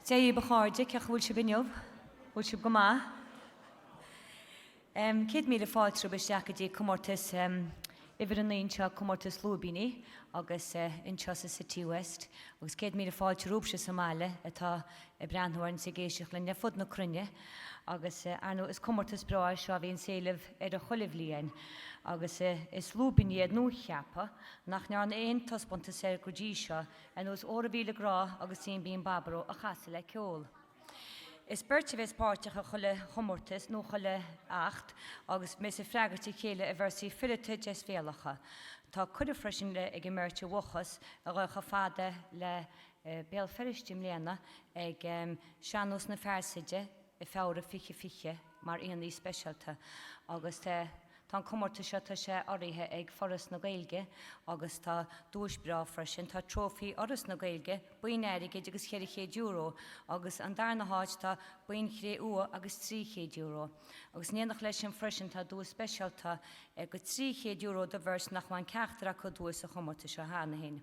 Jay Bahorja, Kachul Shibinov, which Goma. Kid me the fall through Bishakadi, Comórtas, Iveranlincha, Comórtas Lúibíní, August in Chassa City West, August Kid me the fall through Somale, at a Brandhorn Segation, the foot no crunye, August Arno is Comórtas Bra, Shavin Salev, Ed a Holivlian, August is Lúibíní at no chapa, nach Narn ein Tosponta Sergujisha, and was Orville Gra, Augustine being Barbaro, a castle like Kjol. Is Bertjeves páirteach a chuile Comórtas nó chuile 8 agus mé sa freigartí chéile a bhersí fillite jes féalacha. Tá cuidir freisin le ag immerte wochas a roicha fada le béal feristim léana ag seanús na fearsaide I fára fiche mar aonaí speisialta agus tá Comórtas seo tá sé oríthe ag Forras na Gaeilge agus tá dúis bra freisin tá trófií Orras na Gaeilge buin éirigh agus €100 agus an darna háid tá buin chré ua agus €300 agus níanach leis sin freisin tá dúis speisialta go €300 de bheirs nach bhain ceachtar a chu dúis a Comórtas seo hána hain.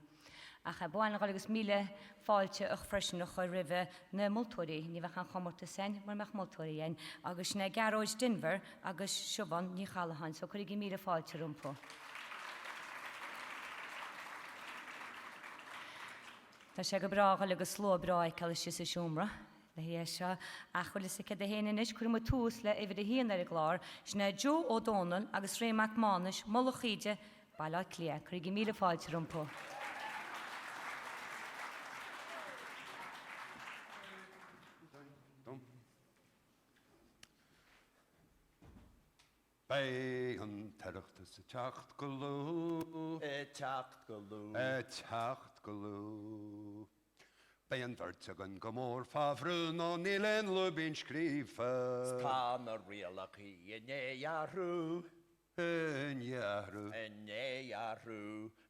A cha bhain agus míle fáilte ach freisin nach chu ribh na multóirí, ní bheith an Comórtas sein mar meach multóirí ein agus na garóid Denver agus Siobhan ní chalahan, so chuir míle fáilte rumpo. Tá sé go brága agus sló bráid call si sa siúmra. Le hí seo a chuil sa cad a héana is chuir túús le ifir a híana ar a glár, sna Joe O'Donnell agus Ray McManus molachide bailá clia, chuir míle fáilte rumpo. Bei an teachtas a teacht go lú. Teacht go lú. Teacht go lú. Bei an bhirte gan go mór fáhrú nó nílen Lúibín scrífa. Tá na rialachaí inéarú. Inéarú.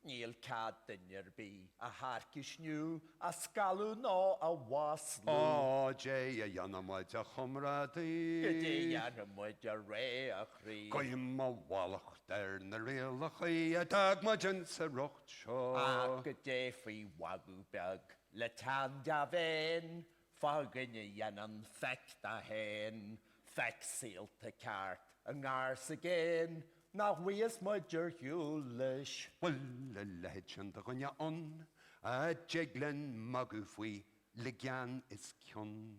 Níl cadinir bí a harcisniu a scalú nó a waslú. Ó, dé a dhéanamid a chumradí. Gydé dhéanamid a ré a chrí. Goim a bhálach der na rialachaí a dagmaid an sa rocht seo. A gydé fí wagú beag le tan da féin, fáganne dhéanam fect a hen, fect sílt a cart a ngár sa gén. Na huias muidir hiúlis. Well, le leid sin da gonne on, a jeglen magu fui, le gian is cion.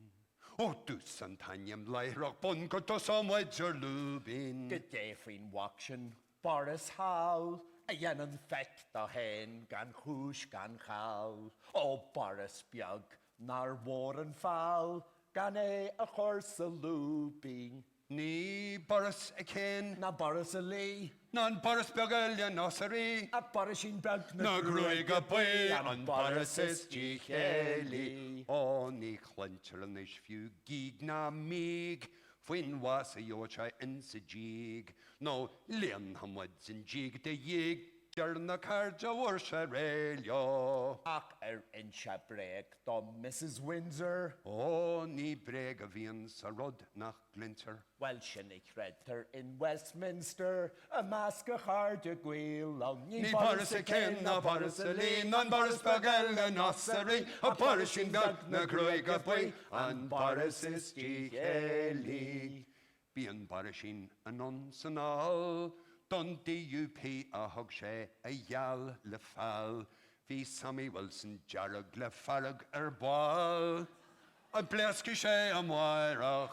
O dus an tanyam leirach bun go dos am wedger Lúibín. Gydé fin waction, Boris Hall, a dhéanam fect a hen, gan chúis gan chal. O Boris beag, nar mór an fál, gan a chur sa Lúibín. Ní Boris a cén. Na Boris a lí. Na'n Boris Begalia Nosari. A Boris in beg na grúig a bui. An Boris is díchéli. O ní chlantir an is fiú gíg na míg. Fuin was a jóchai in sa díg. No, leon hamad sin díg de díg. Ger na carja war se réilio. Ach in se breg do Mrs. Windsor. O ní breg a bhíon sa rod nach glinter. Well, sinnig redder in Westminster, a mask a hard a gwil on Ní Boris a cén na Boris a lí, nan Boris Bagel a Nosari, a Boris in beg na grúig a bui, an Boris is díchéli. Bí an Boris in a non sanal, don DUP a hog sé a yal le fal, hí Sammy Wilson jarag le farag ball. A blesci sé am wairach.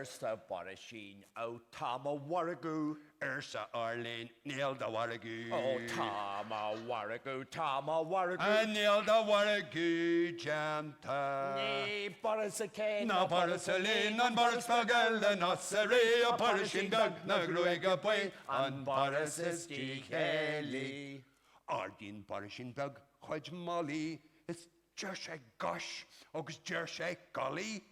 Sa Borisín ó Tama Waragú. Sa Arlene Neil da Waragú. Ó Tama Waragú, Tama Waragú. A Neil da Waragú janta. Ní Boris a cén. Na Boris a lí, nan Boris Bagel a Nosari, a Borisín beg na grúig a bui, an Boris is díchéli. Ardín Borisín beg chuid Molly, is Ger sé gosh, agus ger sé golly.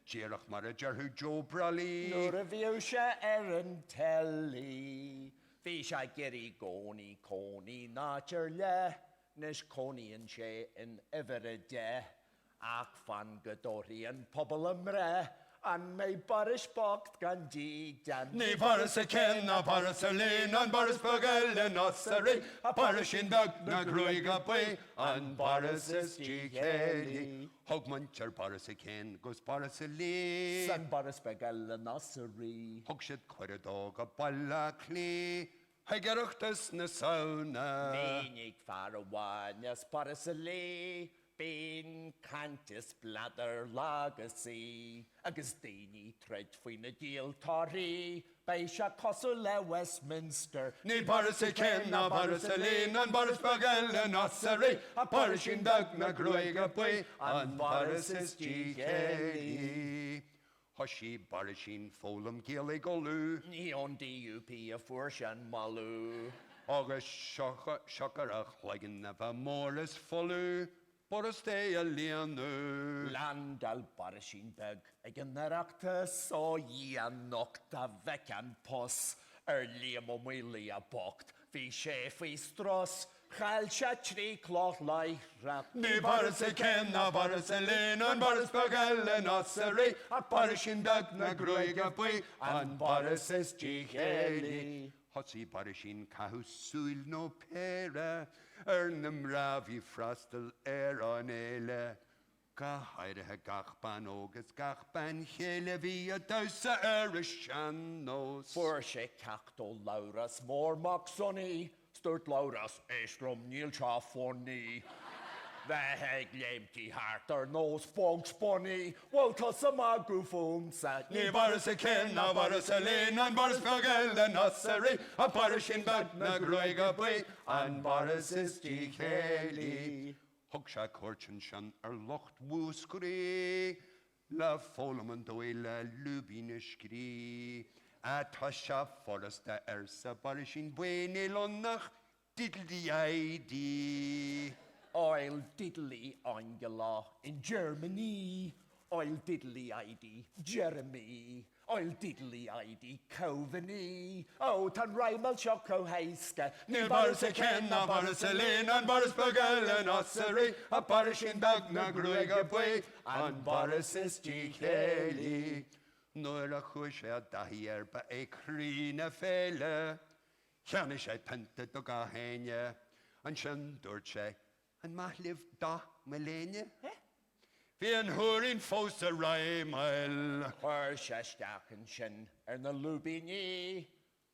Dírach mar a gerhu Joe Brally. Nuair a bhíú se an telly. Bhí se geirí gcónaí cónaí náidir le, nes cónaíonn sé in ifire de. Ach fan godóirí an pobl ymre, an mé Boris bocht gan díg dan. Ní Boris a cén na Boris a lí, an Boris Bagel a Nosari, a Boris in beg na grúig a bui, an Boris is díchéli. Hogmancher baris a ken, goes baris a lee. San Boris Begel Nassery. Hogshit corridog a balla clee. Hegeruchtus na sauna. Wenig Farawanas Boris a lee. Bein Cantus Bladder Legacy. Agus Dhaoine tread fwyn y deal torri. Beisha Cosula Westminster. Ni baris a ken, na baris a lee, nan baris bagel a nassery. A parish in dag na groig a bui, an baris is geli. Hoshi barishin folum gillig olu. Ni on DUP a Furshan Malu. August shakarach legin neva moris follu. Boris de a lianu. Land al Barishinbeg, egen narakta so a nocta vecan pos, liam o mwylia bocht, fi chef i stros, chal tri cloth lai rat. Ni baris a ken, na baris a lin, an baris bagel a nassery, a barishin dag na groig a bui, an baris is geli. Hotsi barishin kahus suil no pera, nym rafi frastel an ele. Ga haire ha gachban ogus gachban chele vi a dausa a shannos. Forshe cacto lauras mor moxoni, sturt lauras estrom nil cha forni. The heg lemty heart or nose bonk spony, well tosama goofoon sat. Ni baris a ken, na baris a lin, an baris bagel a nassery, a parish in bag na groig a bui, an baris is geli. Hogsha korchen shan locht woeskri, la folum doile Lúibíní skri, a tasha forest a ersa barish in buene lonnach, diddly ID. Oil diddly Angela in Germany. Oil diddly ID Jeremy. Oil diddly ID Coveney. Oh, tan Raimel Choco Heiska. Ni baris a ken, na baris a lin, an baris bagel a nassery, a parish in bag na groig a bui, an baris is geli. Noir a chush a dahier ba e crina fele. Chanish a pente do ga henya, an shan durche. An mahliv da melene? Fi an hwrin ffos a raimael. Horshastachen shin na Lúibíní.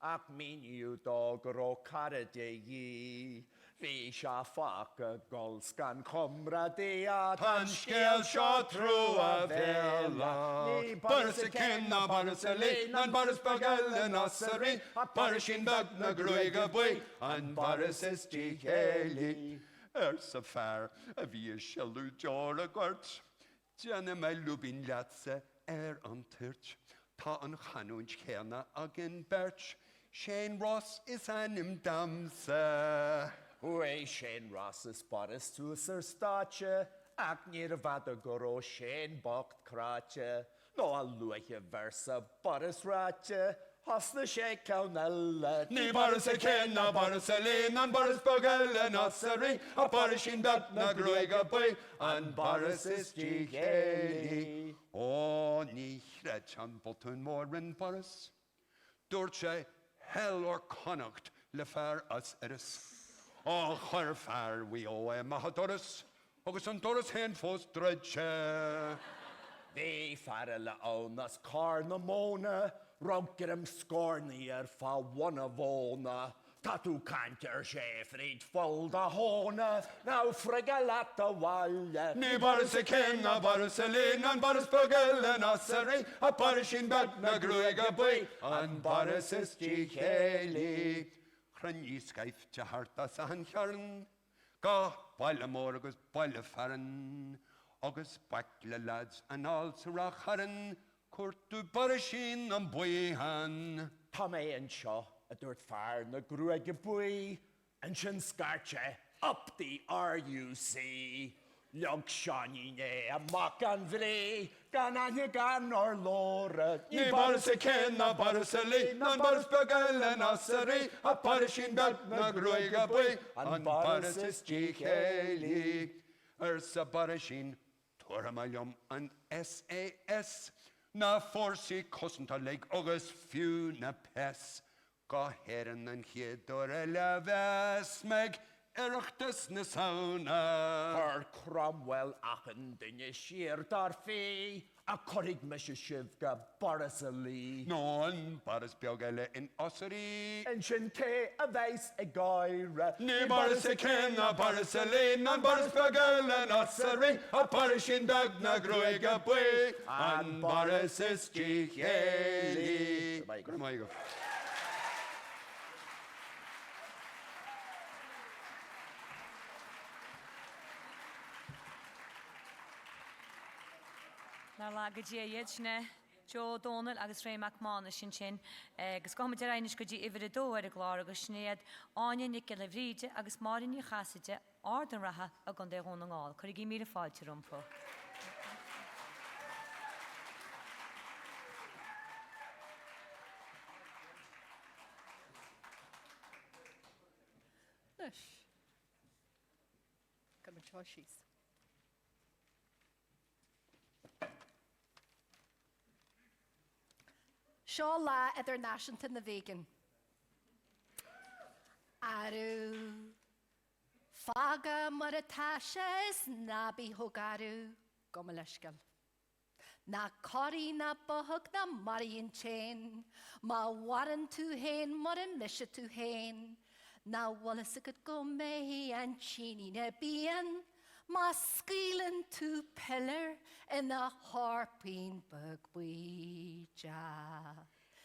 Ac min yw dog ro caradei. Fi sha fac a golsgan comra dea. Pan sgel sio trw a vela. Baris a ken, na baris a lin, an baris bagel a nassery, a parish in bag na groig a bui, an baris is geli. Sa far a vi shalú jar a gort. Janna me Lúibín latse an tirt. Ta an chanúint chéna agin berch. Shane Ross is anim damsa. Ue Shane Ross is Boris to Sir Stache. Ac nir vada goro Shane bocht krache. No a luiche versa Boris rache. Hosna shake out nella. Ni baris a ken, na baris a lin, an baris bagel a nassery, a parish in dat na groig a bui, an baris is geli. O, ni chrech an botun morin baris. Dúirt hell or connacht le far as eris. O, chur far we o mahadoris, agus an doris hen fos dredse. They farla onas carnamona. Ronkerum scorny fa one of ona. Tatu canter chefrid fold a hona. Now fregalata walla. Ni baris a ken, na baris a lin, an baris bagel a nassery, a parish in bag na groig a bui, an baris is geli. Chrynni scaif te hartas a han charn, ga baile mor agus baile farn, agus bacle lads an all surach haran, Curtu barishin an buihan. Tom and Shaw, a dirt fire na grueg bui, and shin scarche up the RUC. Log shani ne a mock an vre, gan gan or Laura. Ni baris a ken, na baris a lin, nan baris bagel a nassery, a parishin bag na groig a bui, an baris is geli. Sa barishin, Toramalium and SAS. Na forsi cosnta leg agus fiú na pes. Ga heran an chiador a leves meg Erachtas na sauna. Her Cromwell achan dinne sheer dar fee, a corig mesha shivga barasali. Non paras biogele in ossery. En shinte a veis a goira. Ni baras a ken a baras a lean, non baras biogele in ossery. A parishin dag na groiga bui, an baras is chicheli. Grimaigo. Na lága dí dhéidne Joe Donald agus Ray McMahon sin gus go de reinis go dtí ihir a dó ar a glár agus snéad áine nic le bhríide agus marin í chaide ádan ratha a gan dé hón ngáil, chuir í mí fáilte rompa. Nish. Come and choices. Shaw la idir Nashington na vegan. Aru. Faga maratashes nabi hogaru gomaleshgal. Na kori na bohug na marian chain. Ma waran tu hain, maran misha tu hain. Na wallisicot go mehi and chini na bian. Ma skeelan tu pillar in a harping bugweja.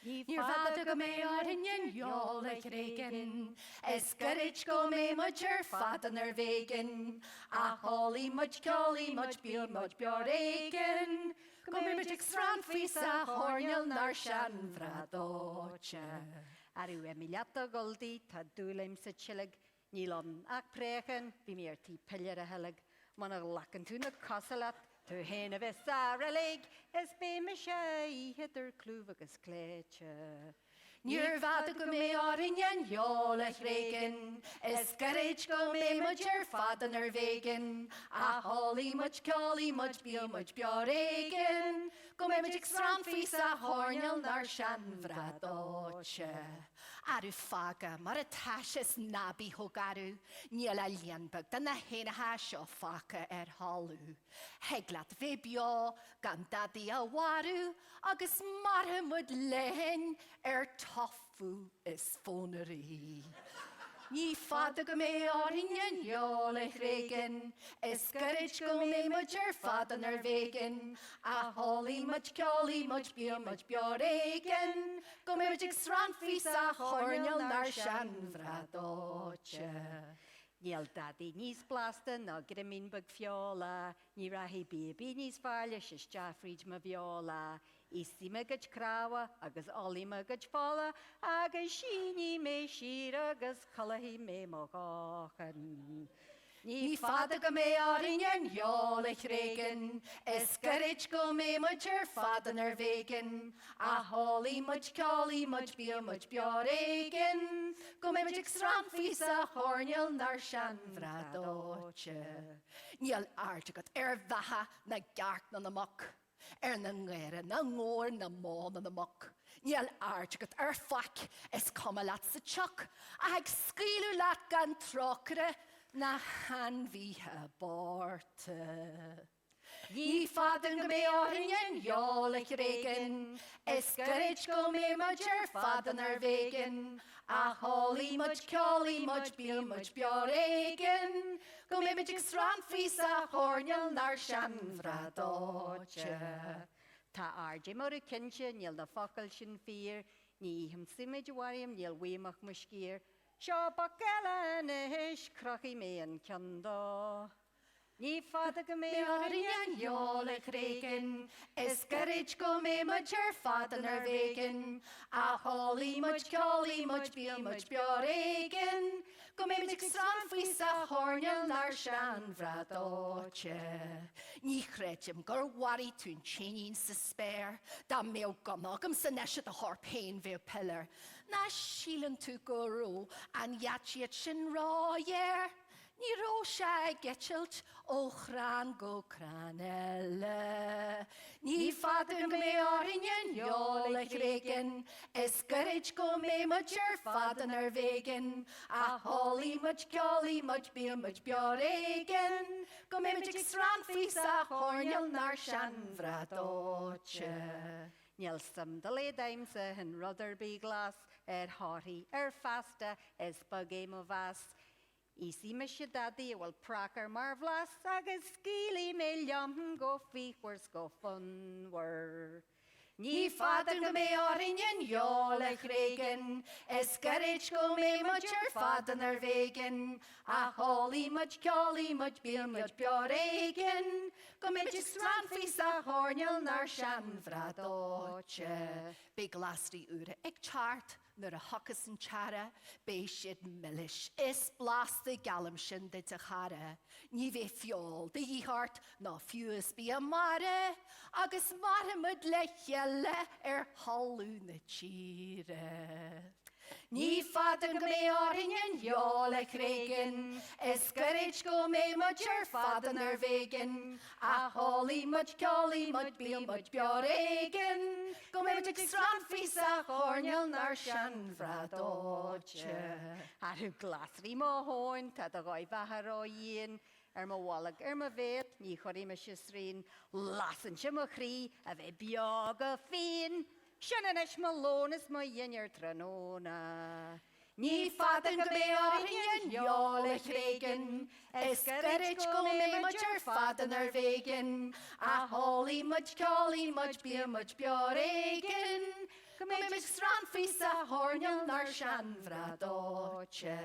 Your father go me ordinyan y'all like regan. Escourage go me much your father ner vegan. A holy much beer regan. Go me much extran fisa hornil nar shan vradocha. Aru Emiliata Goldi, ta dúlaim sa chilig, nílon ac prechen, bimir tí pillar a helig, mana lacan túna cosalat, tu hena vis aralig, is be me sé hitter clúvagus cléche. Níor bhada go mé árinyan jólaich régan, is garage go mé much your father ner vegan, a holy much beor régan, go mé much extran fisa hornil nar shan vradoche. Aru faga mar a tashes nabi hogaru, níla lianbug dan na hena hasho faga halu. Heglat ve bio, gan dadi a waru, agus marhamud lehen tofu is fonery. Ní fada go mé árinyan jólaich régan, is garage go mé much your father ner vegan, a holy much beor régan, go mé much extran fisa hornil nar shan vradoche. Níl dadi nís blasta na grimin bug fiola, ní rahi baby nís farle shis Jaffrey ma viola, isi magaj krawa, agus oli magaj fola, agus shini me shir, agus kalahi me mogachan. Ní fada go mé árinyan jólaich régan, is garage go mé much your father ner vegan, a holy much beor régan, go mé much extran fisa hornil nar shan vradoche. Níl artigat vaha na gart na namok, na ngere na ngor na món na namok. Níl artigat fak is comalat sa chok, ag skilu lat gan trokre, na han vi ha bort. Ní fadan go mé árinyan jólaich régan, is garage go mé much your father ner vegan, a holy much beor régan, go mé much extran fisa hornil nar shan vradoche. Ta arje moru kinche, níl na fakal sin fear, ní him simid wariam, níl weimach muskir, Seo bacala ish crochi me an canda. Ní fada go mé árinyan jólaich régan, is garage go mé much your father ner vegan, a holy much beor régan, go mé much extran fisa hornil nar shan vradoche. Ní chrétim gur wari tún chinin sa spare, da méo gomagam sa nesha the harpain ve pillar, na shilan tu guru an yachiat shin raw yer. Ní ró sé getilt ó chrán go cranelle. Ní fada go mé árinyan jólaich régan, Ysgyrich go me much your father ner vegan. A holy much colly much be much bioregan. Go me much extran fis a hornel nar shan vradoche. Nielsum de ledaimse hen Rutherby glas Harry Fásta bugame of us. Easy Misha Daddy will pracker marvlas agus skili million go fequers go fun were. Ní fadan go mé áringen jóla chrégan, Ysgyrich go mé much your fadan ar vegan, A holy much colly much be much bioregan, Go mé much stran fis a hornel nar shan vradoche. Big lasty ure ag chart, Nur a hocus and chara, Beishid millish, blast gallam shin de chara, Ní ve fiol, de hart, no fewis be a mare, Agus mare mud lechelle hallu na chire. Ní fadan go mé áringen jóla chrégan, Ysgyrich go mé much your fadan ar vegan, A holy much colly much be much bioregan, Go mé much extran fis a hornel nar shan vradoche. Arw glasri mo hoen, tad a goi bahar o un, ma walag ma vet, ni chori ma shisrin, lassen si ma chri, a fe biog a fin, Shannon ish malonis ma ynir tranona. Ní fadan go mé áringen jóla chrégan, Ysgyrich go mé much your fadan ar vegan, A holy much colly much be much bioregan, Go mé much stran fis a hornel nar shan vradoche.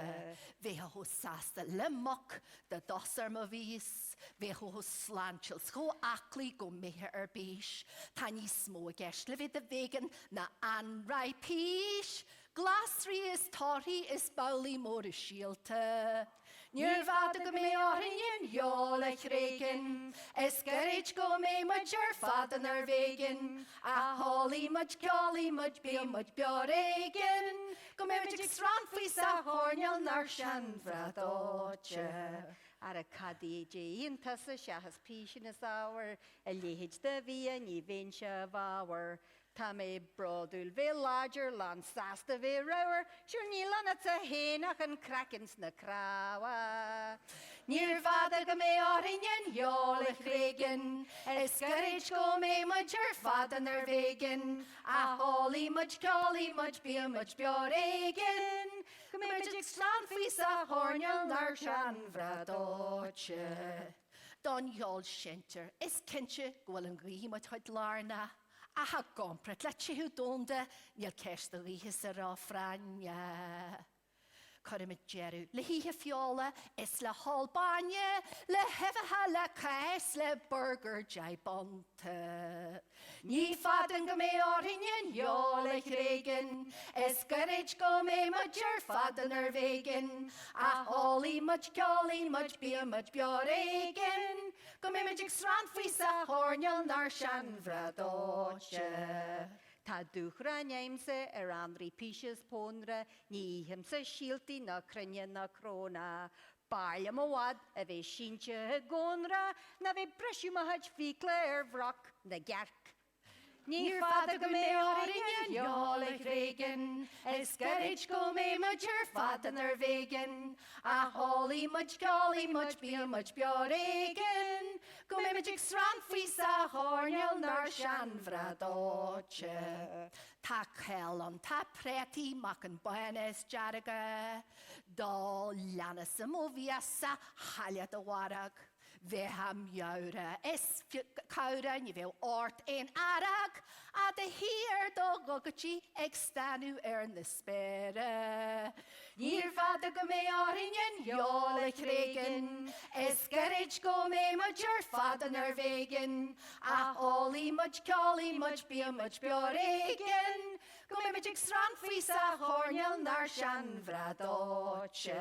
Ve ho sasta le mock, de dosar ma vis, Ve ho slanchels go acli go mehe bish, Tani smo geshle vid de vegan na anrai pish, Glasri is tori is bauli mor shielte. Níor fad go mé áringen jóla chrégan, Ysgyrich go mé much your fadan ar vegan, A holy much colly much be much bioregan, Go mé much extran fis a hornel nar shan vradoche. Ar a cadi jain tasa shahas pishin is our, a lehid de via ni vinsha vawr. Ta me brodul ve larger lan sasta ve rower, sure ni lan at a henach and krakens na krawa. Níor fad go mé áringen jóla chrégan, Ysgyrich go mé much your fadan ar vegan, A holy much colly much be much bioregan, Go mé much extran fis a hornel nar shan vradoche. Don jol shinter, is kinche gwil yn gwi mat hyd larna, A ha gompret le chihu donde, Niel kerst de lihis ar a franja. Corym jeru, le hi fiola, is le holbanje, le hefaha le kaes le burger jai bonte. Ní fadan go mé áringen jóla chrégan, Ysgyrich go mé much your fadan ar vegan, A holy much colly much be much bioregan, Go mé much extran fis a hornel nar shan vradoche. Ta duchra naimse andri pishes ponra, ni himse shilti na krenya na krona. Barja mawad a ve shinche gonra, na ve breshu mahaj fikle vrock na gerk. Níor fad go mé áringen jóla chrégan, Ysgyrich go mé much your fadan ar vegan, A holy much colly much be much bioregan, Go mé much extran fis a hornel nar shan vradoche. Ta celon, ta preti mac yn buenos jaraga, Dol lanas y moviasa haliad y warag, Ve ham jaura, kaura ni ve ort ein arag, A de hier do gogachi extanu na spere. Níor fad go mé áringen jóla chrégan, Ysgyrich go mé much your fadan ar vegan, A holy much colly much be much bioregan, Go mé much extran fis a hornel nar shan vradoche.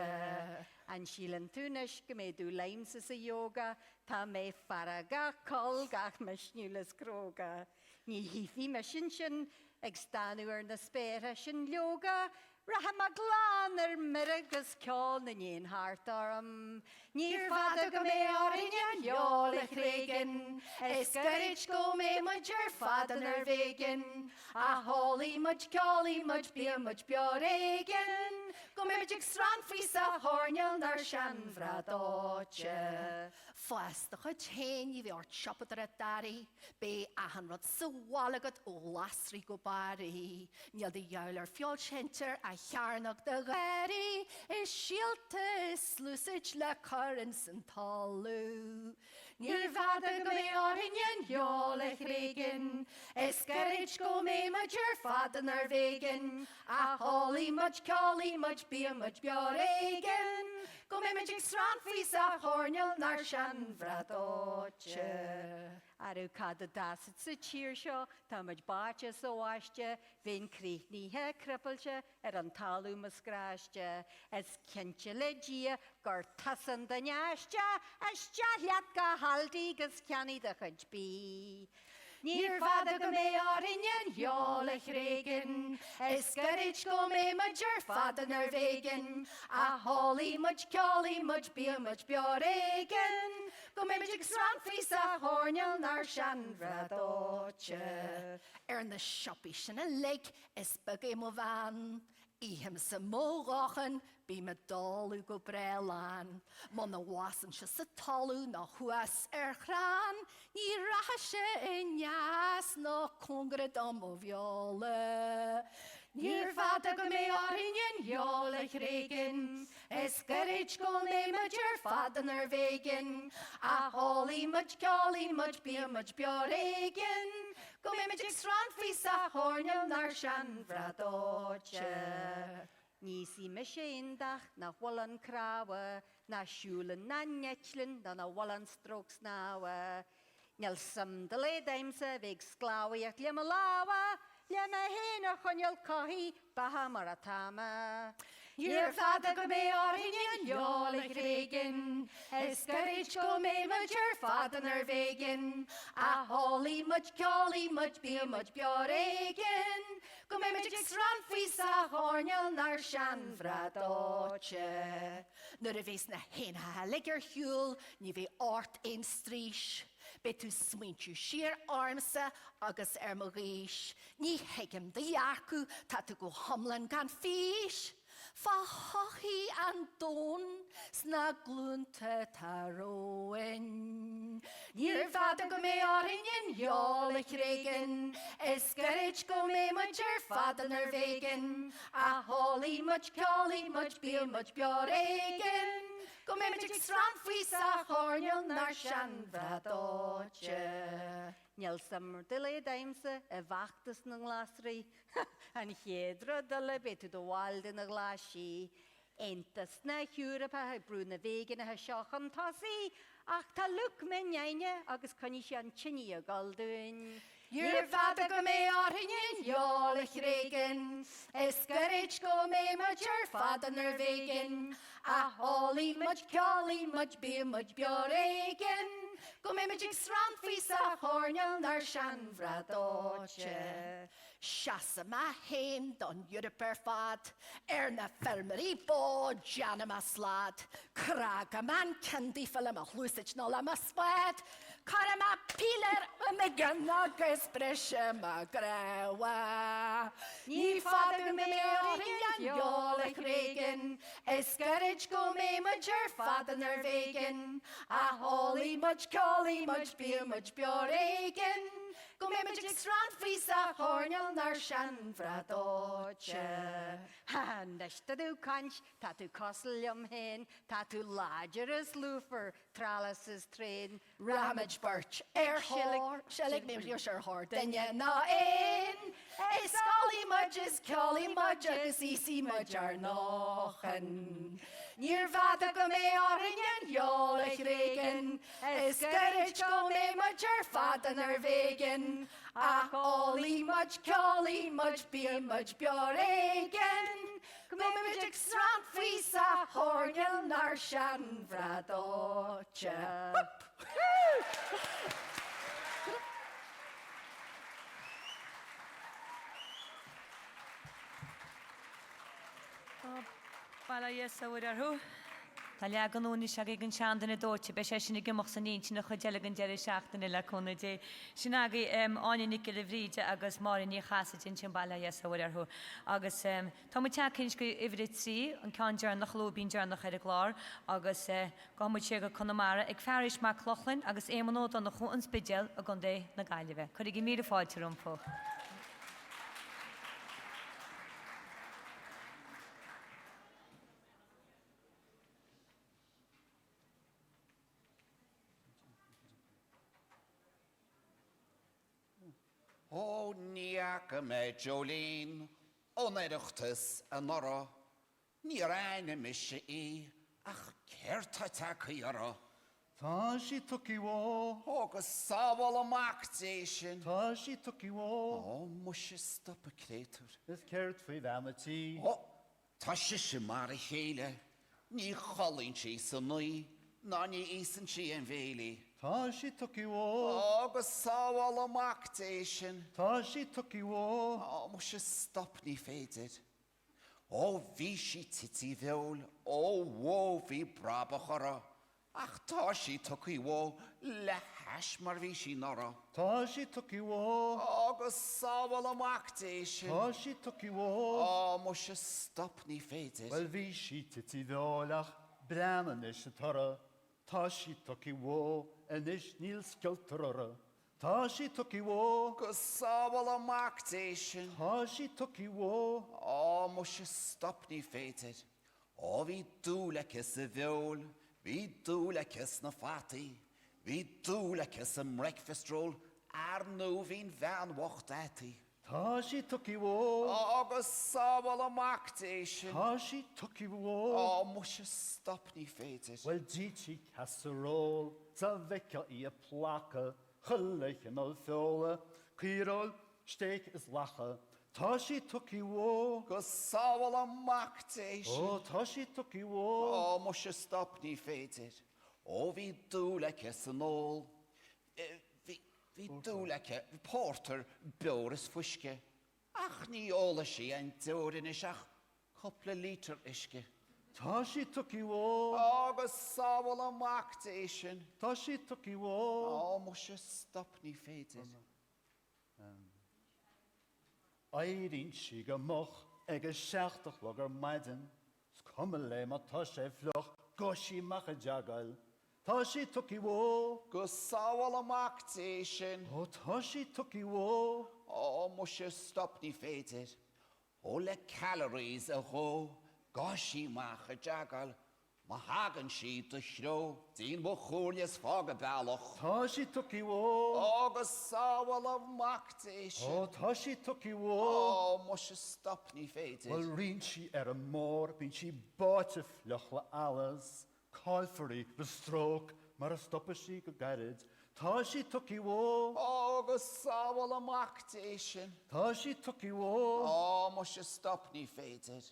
An shilan tunish gemedu laims is a yoga, ta me faraga kolgach mashnulas kroga. Ni hifi mashinshin, extanu na spera shin yoga, Rahamaglan miragus kjol na nien hartarum. Nir fada go me orinyan yol e kregen. Eskarich go me mudger fada nervegen. A holy much kjoli much be much bjoregen. Go me magic strand frisa hornel nar shan vradoche. Fásta chuid chéin i bhíor siopad ar a darí, bé ahan rud sawalagat ó lasrí go barí. Níl di jaul ar fiol senter a chearnach de gairí, is síalta slúsid le corin san talú. Níl fada go mé orinyan jól e chrégan, escarich go mé mudger fada nar vegan, a holy much colly much be much bjoregen. Go me magic strand fís a hornel nar shan vradoche. Arw cad y dasit sy cheer sio, tamad bacha so wasche, vin crich he krippelche, an talw musgrasche, es kentje le gia, gor tassen da njasche, as jahliat ga haldi gus cani da chudj bi. Níor fada go mé orinyan jól e chrégan, escarich go mé mudger fada nar vegan, a holy much colly much be much bjoregen. Go mé magic strand fís a hornel nar shan vradoche. Na shoppi sin a lake is buggy mo van. Ihem sa mógachen bí me dalú go brelan. Mon na wasan se sa talú na huas chrán. Ní racha se inyas na congred am o viole. Níor fada go mé orinyan jól e chrégan, escarich go mé mudger fada nar vegan, a holy much colly much be much bjoregen. Go mé magic strand fís a hornel nar shan vradoche. Nisi me indach na wallan krawe, na schulen na netchlen, na wallan strokes nawe. Nel sam de le daimse veg sklawi ak liamalawa, liama hena chonjel kahi bahamaratama. Níor fada go mé orinyan jól e chrégan, escarich go mé mudger fada nar vegan, a holy much colly much be much bjoregen. Go mé magic strand fís a hornel nar shan vradoche. Nur a vís na hena ligger hjul, ní vi ort in strís. Betu swintju sheer armse agus mo-ríis. Ní heigem de jaarku tatu go homlan gan fish. Fa hochi an don sna glunte taroin. Níor fada go mé orinyan jól e chrégan, escarich go mé mudger fada nar vegan, a holy much colly much be much bjoregen. Go mé magic strand fís a hornel nar shan vradoche. Njel samar de le daimse, vachtas na glasri, an hiedra de le betu de walde na glasi. Entas na Europa ha bruna vegan ha shochan tasi, ach ta luk men jaine agus konish an chini a galduin. Níor fada go mé orinyan jól e chrégan, escarich go mé mudger fada nar vegan, a holy much colly much be much bjoregen. Go mé magic strand fís a hornel nar shan vradoche. Shasa ma hen don Europer fad, na fermeri bo janama slad, kraga man candy film a hlusich no la ma swad, karama piler me gannagus breshe ma grewa. Ní fada go mé orinyan jól e chrégan, escarich go mé mudger fada nar vegan, a holy much colly much be much bjoregen. Go mé magic strand fís a hornel nar shan vradoche. Han nesta du kanch, tatu kosseljum hen, tatu Lazarus lufer, tralas's train. Ramage birch, hor, shellig me your sure hor, then ye na in. Scully mudges, colly mudges, easy mudger nochen. Níor fada go mé orinyan jól e chrégan, escarich go mé mudger fada nar vegan, a holy much colly much be much bjoregen. Go mé magic strand fís a hornel nar shan vradoche. Bala yes over there who. Talia ganúni se gin seandan a dóte be sé sinna gimach san nín na chudeile an deir seachtain le chuna dé. Sin agé áine nic le bhríide agus mar ní chasatin sin bala yes over there who. Agus tá mu tecinns go ihrid trí an cean dear nach Lúibín dear nach chuir glár agus gamu sé go Conamara ag fearis mar clochlainn agus émanód an nach chu an spidéal a gan dé na gaiileh. Chuir igi míle fáilte rumfo. O niac y me Jolene, o neirachtas a nora, ni rhaen y misio I, ach certa ta cyara. Tá sí tuci bhá, Agus sábal am actation. tá sí tuci bhá, O, mush stop a creator. is ceirt faoi bheamatí. O, ta si mar a chéile, ni cholín si san nui, na ni isan si an véli. Tá sí tuci bhá, Agus sábal am actation. tá sí tuci bhá, O, mush stop ni féidir. O, vi si titi ddewl, o, wo fi brab a chora. Ach, ta si tuci wo, le hash mar vi si nora. tá sí tuci bhá, Agus sábal am actation. tá sí tuci bhá. O, mush stop ni féidir. Wel bhí si tití dheolach, breanan is a tora. Tá sí tuci bhá, inis níl sciiltarara. Tá sí tuci bhá, Agus sábal am actation. tá sí tuci bhá. O, mush stop ni féidir. O, vi dúle kis a dhewl, vi dúle kis na fati, vi dúle kis a breakfast roll, nu vín van wacht ati. Tá sí tuci bhá, Agus sábal am actation. tá sí tuci bhá. O, mush stop ni féidir. Wel díti casserole, ta vecca I a placa, geluch en al fjolle, kirol, steek is lachen. Tá sí tuci bhá, Agus sábal am actation. ó tá sí tuci bhá. O, mush stop ni féidir. O, vi dúle kis an ól. Vi dúle ke porter bjóris fuske. Ach, ni óla si an dúrin is ach, couple liter iske. Tá sí tuci bhá, Agus sábal am actation. tá sí tuci bhá. O, mush stop ni féidir. Airín si go moch ag a seachtach logar maidin, scum le ma tá sé floch, gosi mach a jagal. Tá sí tuci bhá, Agus sábal am actation. ó tá sí tuci bhá. O, mush stop ni féidir. O, le calories a ho, gosi mach a jagal. Ma hagan si de chro, dín bo chúlias fog a ballach. Tá sí tuci bhá, Agus sábal am actation. ó tá sí tuci bhá. O, mush stop ni féidir. Wel rin si ar y môr, byn si bot y fflwch le alas, calfari, y stroc, mae'r stoppa si go garid. Tá sí tuci bhá, Agus sábal am actation. tá sí tuci bhá. O, mush stop ni féidir.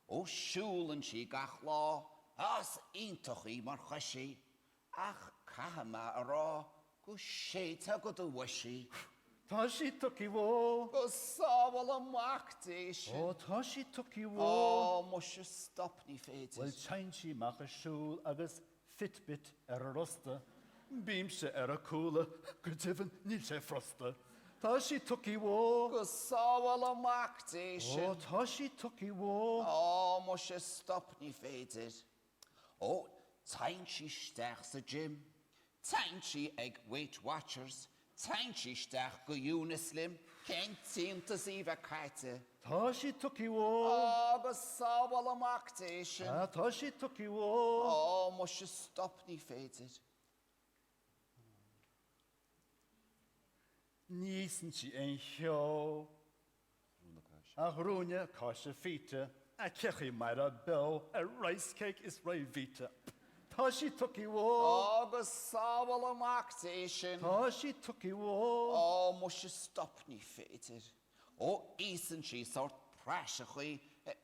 O, siúlan si gach lá, as intach I mar chaisi. Ach, cahama a rá, go séta go do wisi. Tá sí tuci bhá, Agus sábal am actation. ó tá sí tuci bhá. O, mush stop ni Wel féidir. tein si mach a siúl agus Fitbit ar a rosta. Bím se ar a cúla, go tifan níl sé frosta. Tá sí tuci bhá, Agus sábal am ó actation. tá sí tuci bhá. O, mush stop ni féidir. O, tain si stach sa gym. Tain si ag Weight Watchers. Tain si stach go Unislim. Ken tíntas I ve kaite. Tá sí tuci bhá, Agus sábal am actation. tá sí tuci bhá. O, mush stop ni féidir. Nísan si ein cheo. A hrúne cá se fite, a cechi mar a bell, a rice cake is roi vita. Tá sí tuci bhá, Agus sábal am actation. tá sí tuci bhá. O, mush stop ni féidir. O, isan si sort prasachai,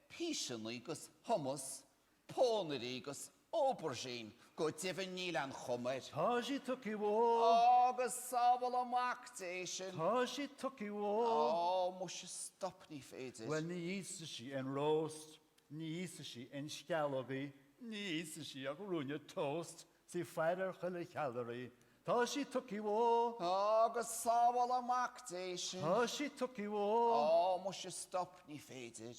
písanlí gus hummus, pónarí gus aubergine, go tifan níl an chumir. Tá sí tuci bhá, Agus sábal am actation. tá sí tuci bhá. O, mush stop ni féidir. Well ní ísa si an roast, ní sa sí in scealagaí, ní sa sí ag rúne toast, sí feidir chuile chealaí. Tá sí tucí bhó, Agus sábal amachtaí sin. tá sí tucí bhó. Ó, mu se stop ní féidir.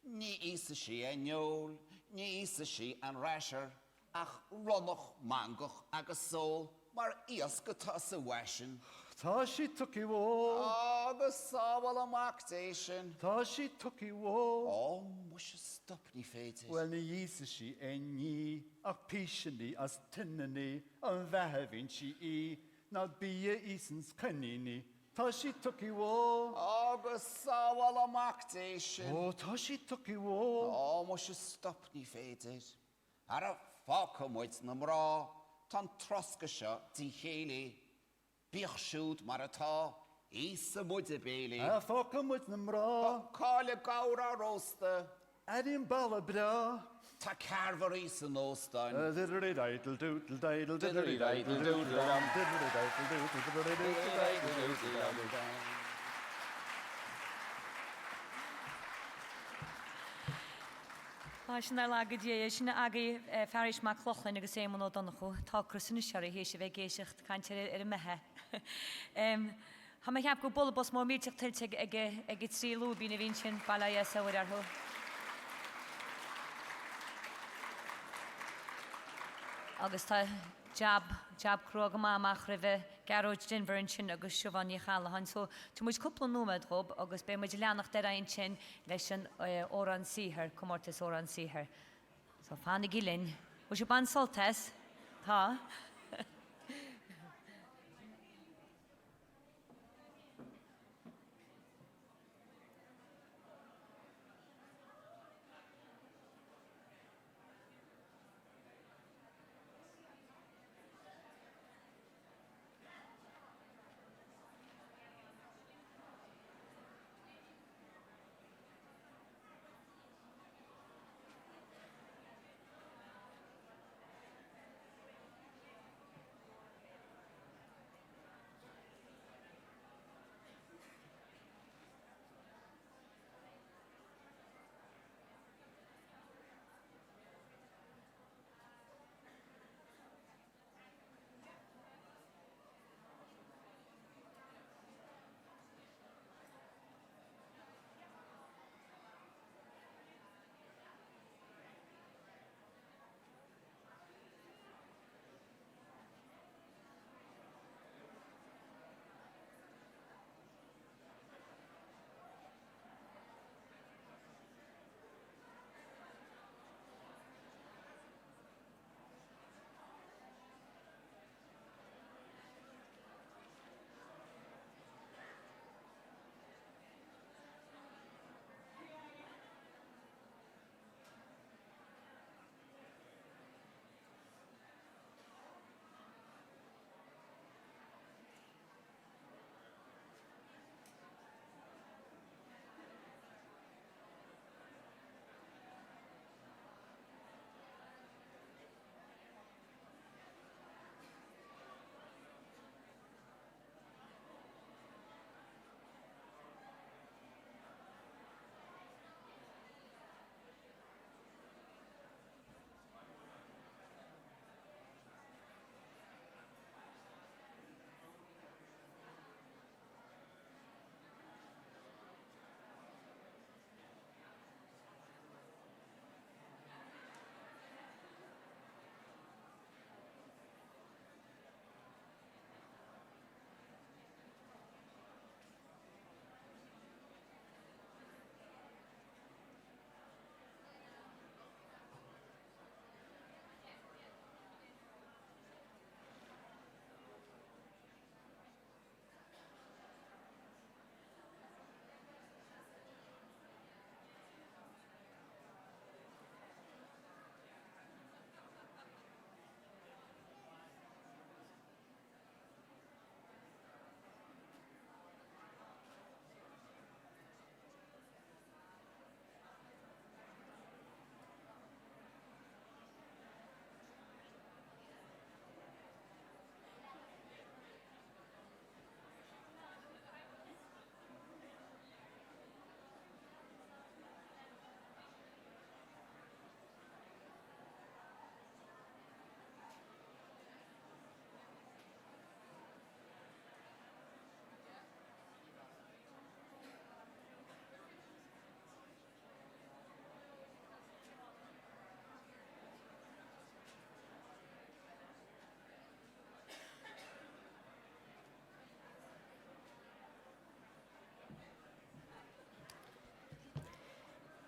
Ní isa sí neol, ní isa sí an reisir, ach runnach mangach agus sól, mar iasca tá sa wesin. Tá sí tucí bhó, Agus sábal amachtaí sin. tá sí tucí bhó. Ó, mu se stop ní féidir. Well, ní sa sí ní ach píisianí as tinnaní an bheithehín sí na bí ísans caníní. Tá sí tucí bhó, Agus sábal amachtaí sin. ó, tá sí tucí bhó. Ó, mu se stop ní féidir. Ar a fáca muid na mrá, tan trosca seo tí chéile. Bích siúd mar atá, ísa muid a béli. A fáca muid na mrá, Cáile gára rósta, arín balla bra. tá carfar ísa nóstain. Diddly-diddle doodle diddle diddly-diddle doodle dum diddly-diddle doodle diddly-diddle doodle dum. Sin ar lágad dé sinna agaí fearis má chlochlainn agus éman ó donna chu tá crusanna seir hééis sé bheith géisiocht caiintear ar a methe. Tá mé cheap go bolbos mór míteach tiltte ag trí Lúibíní bhín sin bailá saoir arthú. Agus tá jab cruag go máach ra bheith garóid dinbharin sin agus siomhaní chalahan, so tú muid cúpla númad rob agus be muid leannach de raon sin leis an órán síthir, Comórtas órán síthir. So fána gilinn. Bú sé ban soltas? Tá?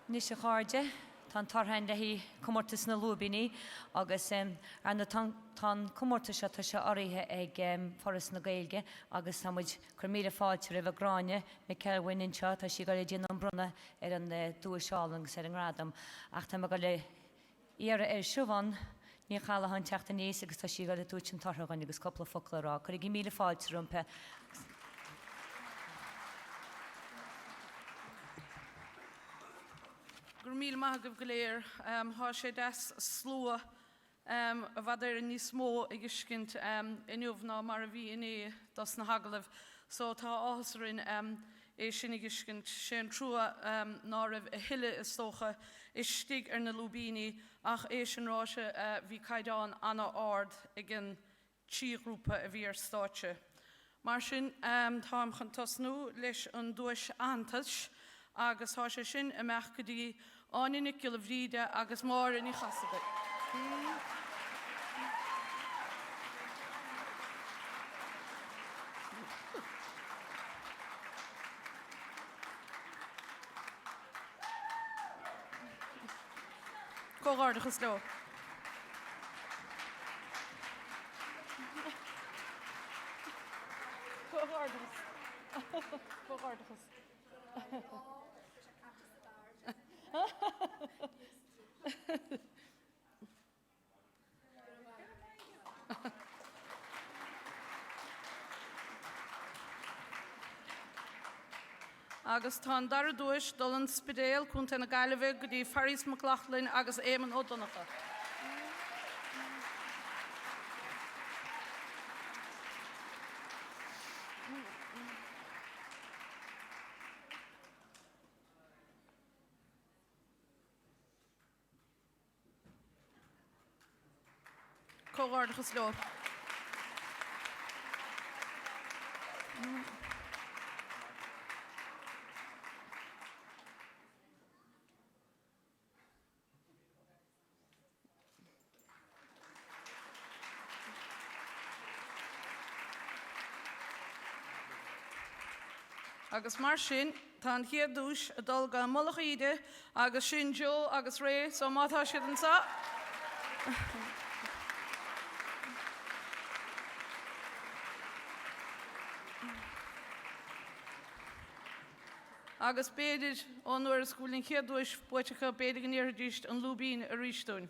Nis a cháde, tá tarthain de hí Comórtas na Lúibíní agus ar na tá Comórtas se tá se oríthe ag Forras na Gaeilge agus támuid chur míle fáilte rih gráine me ceilhain inseo tá si go le díana an brunna ar an dúisálang sé an gradam ach tá go le ar siúhan ní chaala an teachta níos agus tá si go le dúit an tarthagan agus coppla focail rá chuir ag míle fáilte rumpe. Gur míl maithagah go léir, há sé des slua a bhd ar níos mó i gciscint inniuh ná mar a bhí iné das na hagalah. So tá áhasarinn é sin i gciscint sé an trua ná raibh a hiile is tócha is stig ar na Lúibíní ach é sin ráise bhí caiideán anna ard ag an tígrúpa a bhí ar státe. Mar sin táim chun tosnú leis an dúis antas agus há sé sin a meach go dtí áinnig go le bhríde agus mór in i chasaide. Cóghardachas leo. Cóghardachas. Cóghardachas. Agus tá dar dúis dul an spidéal chun na gaiileheh go dtí Farrís McLaughlin agus Éamonn Ó Donacha. Cóghardachas leo. Agus mar sin, tá an chiad dúis a dul go molach ide agus sin Jo agus Ré, so mátá siad an sa. Agus béidir ón nuair a scúlinn chiad dúis buitecha béidir an iardíist an Lúibíní a ríistún.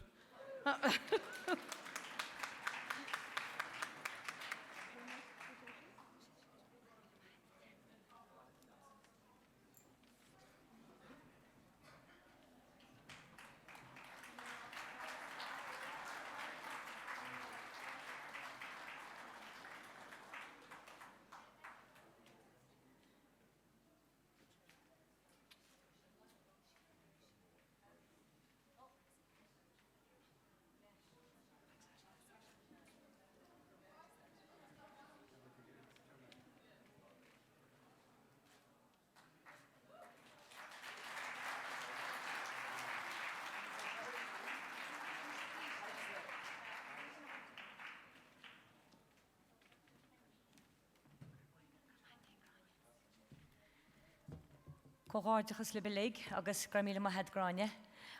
Cóghardachas le beléig agus gur míle maithad gráine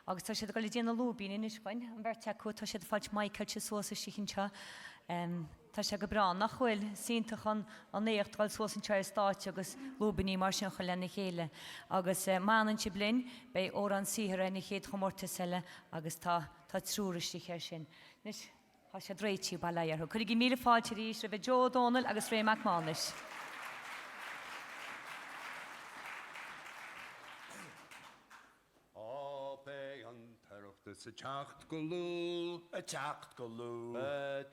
agus tá siad go le díana Lúibíní iniscoin an bhar teú tá siad fáilt maicail se suasa sichinseo tá sé go brán nach chfuil síntachan an néocht gáil suasan teir stáit agus Lúibíní mar sin chu lena chéile agus mánan si blin bei ó an sihar ina chéad Comórtas eile agus tá trúristí chéir sin. Nis tá sé réitiú bailíarth. Chuir míle fáilte ríos ra bheith Jo Dónal agus Ré McManus. Sa teacht go lú, A teacht go lú.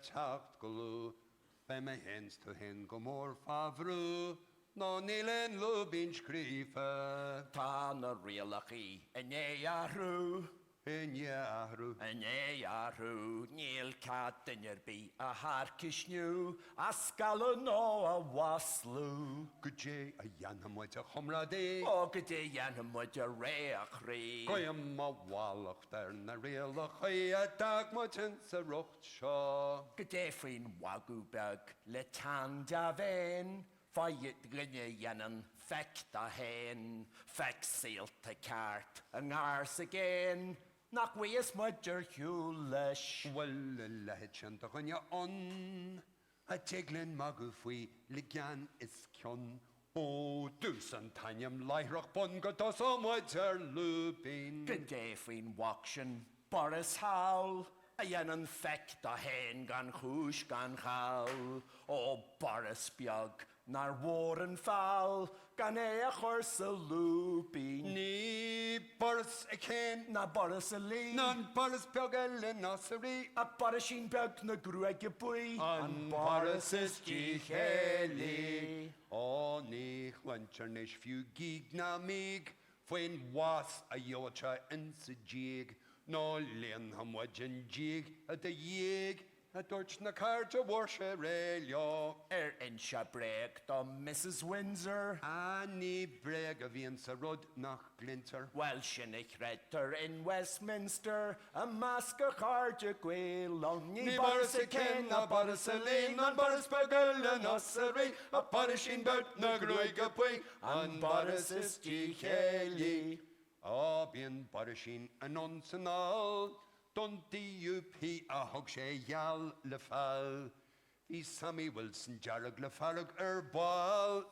teacht go lú, be me hens to hen go mór favrú, nó nílen Lúibín scrífa. Tá na rialachaí a néarú. Inhearú, A néarú, níl cad duinear bí a harcisniú, a scala nó a waslú. go dé a dhéanamhaid a chumradé, Ó go dé dhéanamhaid a réach rí. goim má bhálacht ar na réalachaí a dagmaidin sa rucht seo. Go dé faoin wagú beg le tan da féin, Fight gynne yanan, feck da hen, feck sail to cart, and ars again. Knock wees mudger hulish. Well, lahitchan to ganya on. A teglin magu fui, ligan is kyon. O, dusan tanyam lairach bon gotos o mudger lupin. Gedefin wakshin, Boris Howl. A yanan feck da hen gan húsh gan howl. O, Boris Biog. Nar warren foul, gan a horse a looping. Ni Boris again. Na Boris a lee. Nan Boris Pogel in Ossery. A Borishin beg na gruege bui. An Boris is Giheli. O ni chwanchernish few gig na mig. Fwen was a yocha in se jig. No lin ham wajen jig at the yig. A torch na carta warsha relio. In Shabreg, the Mrs. Windsor. Annie breg of Viensa Rod nach Glinter. Welshinic Retter in Westminster. A mask of Carja Gwelong. Ni Boris a ken, a Boris a lane, and Boris Bagel and Ossery. A Borishin bout na gruiga pui. And Boris is Giheli. O bien Borishin anonsenal. Dunty UP a hogshe yal le fal. He Sammy Wilson jarag le farag ball.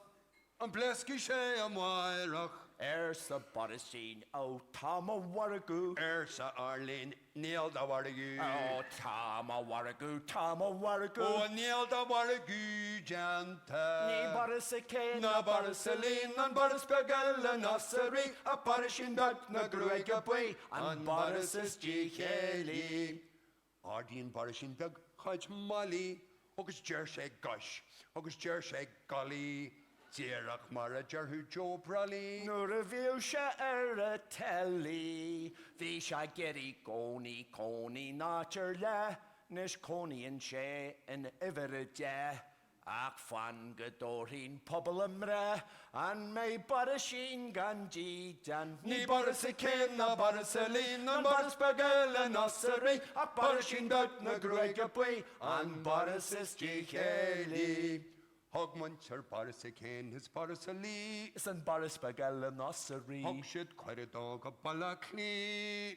And bleski she am wairach. Ersa Borishin, oh Tama Waragoo. Ersa Arlene, Neil da Waragu. Oh Tama Waragoo, Tama Waragoo. Oh, Neil da Waragu janta. Ni Boris a Kane, Na Boris Aline, and Boris Bagel and Ossery. A Borishin dat na gruega pui. And Boris is Giheli. Ardian Borishin beg, Hodge Molly. August Jersey Gush. August Jersey Golly. Zierach Marager who Joe Brolly. No review sha a telly. Vi sha geri goni nacher la. Nish coni and she and everja. Ach fan gedorin poblemre. And may Borishin ganji jan. Ni Boris a ken, na Boris Aline, and Boris Bagel and Ossery. A Borishin dat na gruega pui. And Boris is Giheli. Hogmuncher Boris a ken, his Boris a lee. Isn't Boris Bagel and Ossery? Hog shit quite a dog a balakni.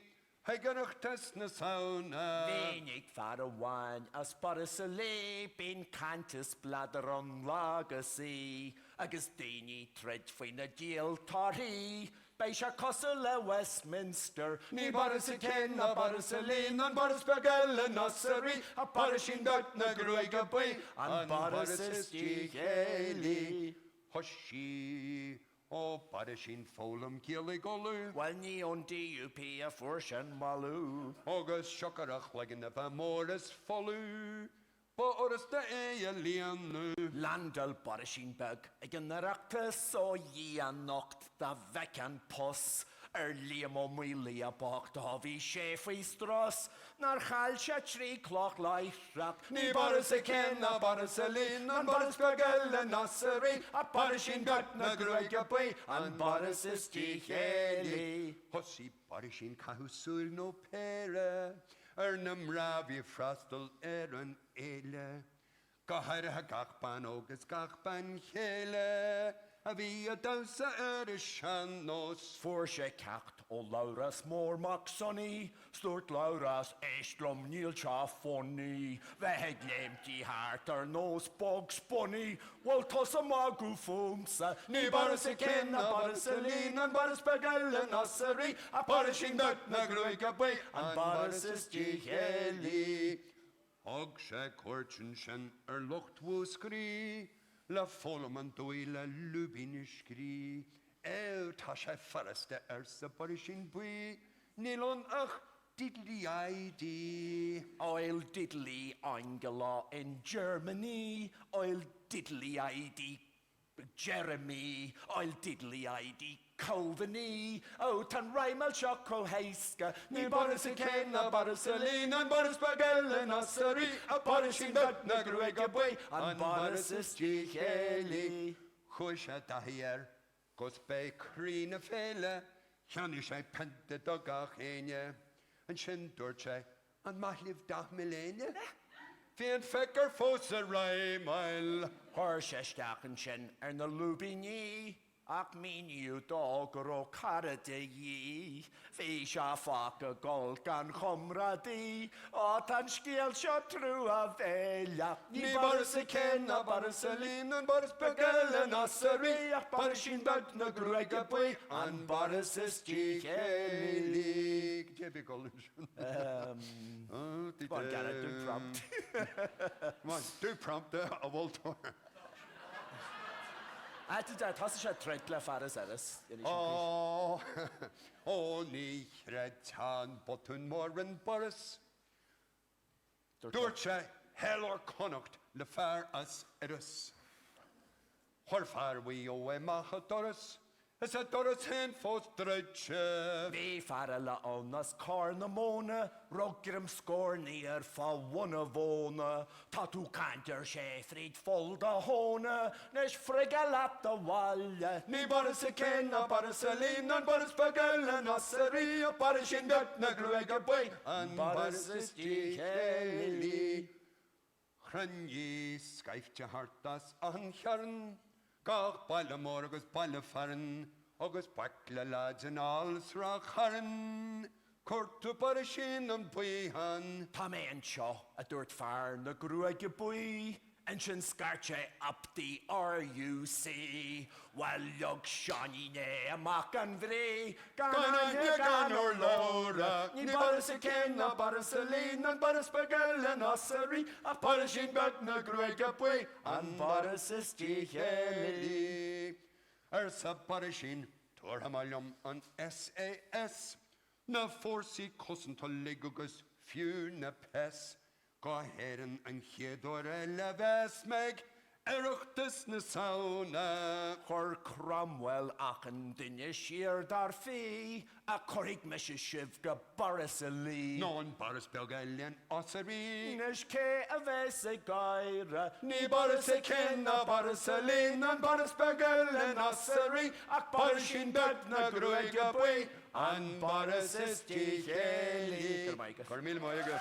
Heganach test na sauna. Wenig fara wine, as Boris a lee, bin cantus bladder on legacy. Agus dini tread fin a deal tarhi. Beisha Cossela Westminster. Ni Boris a ken, na Boris a lean, and Boris Bagel and Ossery. A Borishin dat na gruega pui. And Boris is Giheli. Hoshi. O Borishin folum gilligolu. Well, ni on DUP a fortune malu. August shokarach like in the Morris follu. Boris de ea lianu. Landel Borishinberg, again the rectus so ye an nocht da vecan pos. Liam o mwylia bach da vi shefi stros. Nar chalsha 3 o'clock light rak. Ni Boris a ken, na Boris a lean, and Boris Bagel and Ossery. A Borishin got na gruega pui. And Boris is Giheli. Hossi Borishin kahusul no pere. Ernam ravi frastel eran ele. Gahar ha gachban ogus gachban hele. A vi a dausa shannos. Forshe cacht o Lauras more Moxony. Stort Lauras estrom Neil Chaffoni. Veheg lemty heart or nose bog spunny. Well tossa magu fumsa. Ni Boris a ken, na Boris a lean, and Boris Bagel and Ossery. A Borishin dat na gruega pui. And Boris is Giheli. Og she korchen shen locht woskri. La folman doila Lúibíní skri. Ta she faraste sa Borishin bui. Nilon ach diddly ID. Oil diddly Angela in Germany. Oil diddly ID Jeremy. Oil diddly ID Calviny. Oh, tan Raimel Choco Heiska. Ni Boris a ken, na Boris a lean, and Boris Bagel and Ossery. A Borishin dat na gruega pui. And Boris is Giheli. Chusha dahier. Gos bei creen a fele. Chani she pente dogach enya. And shin dorche. And mahliv dach millennia. Fian fecker fos a Raimel. Chuir seisteach an sin na Lúibíní, ach míniú dó go ró carad dhí, hí se fach a gol gan chomradí, á tan scéal seo trú a bhéile. Ní baras a cén a baras a lín an baras begel an asarí ach baras sin bag na gruig a bui an baras is tíchélig. Jebby Collins. Go on, Gareth, do prompt. Come on, do prompt a bhiltóir. Tá sé treigla faras eras. Ó, ní chreid botún mór an baras. Dúirt sé helar connacht le fear as eras. Chor fear bhí ó macha doras, is a doras hen fós dreidse. Bhí fara le ónas cór na móna, rogrim scórní fá bhuna bhóna, tá tú cantar sé fríd fol da hóna, nes friga lap da bhaile. Ní baras a cén a baras a lín an baras begel an asarí a baras sin bag na gruig a bui an baras is tíchélig. Chranní scaifte hartas an chearn, gach baile mór agus baile faran, agus bacle lads an alls ra charan, curtu baras sin an buihan. Tá mé an seo a dúirt fear na gruig a bui, an sin scarte up the RUC. Well, lug Seánie né amach an bhré, gan or lóra. Ní baras a cén a baras a lín an baras begel an asarí a baras sin bag na gruig a bui an baras is tíchélig. Sa baras sin tuair hamáilm an SAS na fórsaí cosantollig agus fiú na pes. Go héireann an chéadúir le bheits meid iireachtas na saona. Chur Cromwell ach an duine siar dar fí, a chorig me se sibh go baras a lí. Nó an baras begail an osarí. Nes cé a bheits a gaire, Ní baras a cén a baras a lín an baras begail an osarí ach baras sin bag na gruig a bui an baras is tíchélig. Cur míle maith agat.